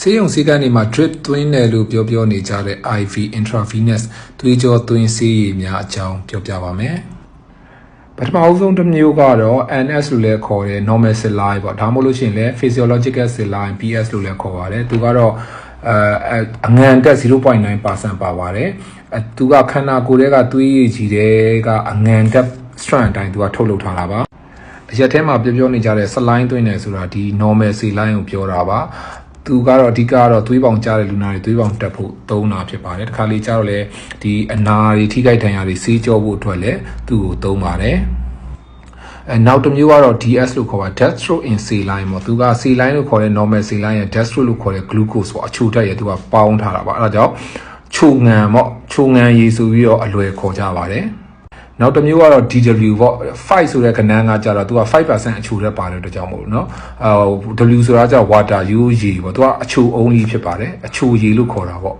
ဆေးရုံဆေးကန်းတွေမှာ drip သွင်းတယ်လို့ပြောနေကြတဲ့ IV intravenous သွေးကြောသွင်းဆေးရည်များအကြောင်းပြောပြပါမယ်ပထမအဆုံးတစ်မျိုးကတော့ NS လို့လည်းခေါ်တယ် normal saline ပေါ့ဒါမှမဟုတ်လို့ရှိရင်လည်း physiological saline PS လို့လည်းခေါ်ပါတယ်သူကတော့အငံတက် 0.9% ပါပါတယ်သူကခန္ဓာကိုယ်ထဲကသွေးရည်ကြီးတဲ့ကအငံတက် strand အတိုင်းသူကထုတ်လုပ်ထားတာပါအရက်ထဲမှာပြောနေကြတဲ့ saline သွင်းတယ်ဆိုတာဒီ normal saline ကိုပြောတာပါသူကတော့အဓိကတော့သွေးပေါင်ကြားတဲ့လူနာတွေသွေးပေါင်တက်ဖို့သုံးတာဖြစ်ပါတယ်တစ်ခါလေကျတော့လေဒီအနာတွေထိခိုက်ဒဏ်ရာတွေဆေးကြောဖို့အတွက်လည်းသူ့ကိုသုံးပါတယ်နောက်တစ်မျိုးကတော့ DS လို့ခေါ်ပါ dextro in saline ပေါ့သူက saline လို့ခေါ်တဲ့ normal saline ရဲ့ dextro လို့ခေါ်တဲ့ glucose ပေါ့အချိုဓာတ်ရဲ့သူကပေါင်းထားတာပါအဲဒါကြောင့်ချိုငံပေါ့ချိုငံရည်ဆိုပြီးတော့အလွယ်ခေါ်ကြပါတယ်နောက်တစ်မျိုးကတော့ DW ပေါ့5ဆိုတဲ့ကဏ္ဍကကြတော့သူက 5% အချိုဓာတ်ပါတယ်အတွက်ကြောင့်မို့လို့เนาะW ဆိုတာကျ water ရိုးရည်ပေါ့သူကအချို only ဖြစ်ပါတယ်အချိုရည်လို့ခေါ်တာပေါ့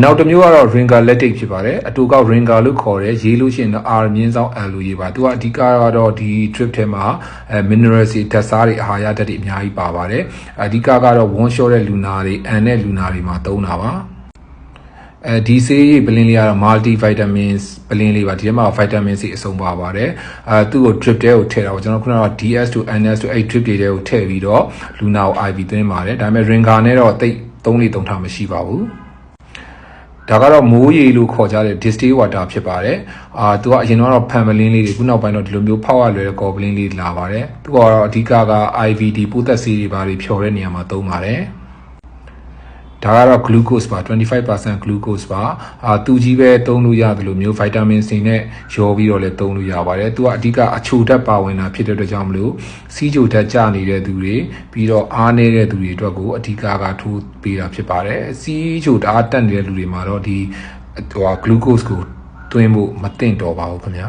နောက်တစ်မျိုးကတော့ ringer lactic ဖြစ်ပါတယ်အတူကောက် ringer လို့ခေါ်တယ်ရေးလို့ရှိရင်တော့ R မြင်းဆောင် L လို့ရေးပါသူကအဓိကတော့ဒီ drip ထဲမှာminerals တွေဓာတ်စားတွေအာဟာရဓာတ်တွေအများကြီးပါပါတယ်အဓိကတော့ one shot တဲ့လူနာတွေအန်တဲ့လူနာတွေမှာသုံးတာပါဒီဆေးရည်ပလင်းလေးကတော့ multi vitamins ပလင်းလေးပါဒီထဲမှာ vitamin C အစုံပါပါတယ်သူ့ကို drip တဲကိုထည့်တာပေါ့ကျွန်တော်ခုနက DS to NS to 8 drip တွေတဲကိုထည့်ပြီးတော့လူနာကို IV သွင်းပါတယ်ဒါပေမဲ့ ringer နဲ့တော့တိတ်သုံးထားမရှိပါဘူးဒါကတော့မိုးရေလို့ခေါ်ကြတဲ့ distilled water ဖြစ်ပါတယ်သူကအရင်တော့ဖန်ပလင်းလေးတွေခုနောက်ပိုင်းတော့ဒီလိုမျိုးဖောက်ရလွယ်တဲ့ကော်ပလင်းလေးလာပါတယ်သူကတော့အဓိက IVD ပိုးသက်ဆေးတွေဘာတွေဖြော်တဲ့နေရာမှာသုံးပါတယ်ဒါကတော့ glucose ပါ 25% glucose ပါသူကြီးပဲသုံးလို့ရတယ်လို့မျိုး vitamin C နဲ့ရောပြီးတော့လည်းသုံးလို့ရပါတယ်သူကအဓိကအချိုဓာတ်ပါဝင်တာဖြစ်တဲ့အတွက်ကြောင့်မလို့စီးချိုဓာတ်ကျနေတဲ့သူတွေပြီးတော့အားနေတဲ့သူတွေအတွက်ကိုအဓိကထိုးပေးတာဖြစ်ပါတယ်စီးချိုဓာတ်တက်နေတဲ့လူတွေမှာတော့ဒီglucose ကိုသွင်းဖို့မသင့်တော်ပါဘူးခင်ဗျာ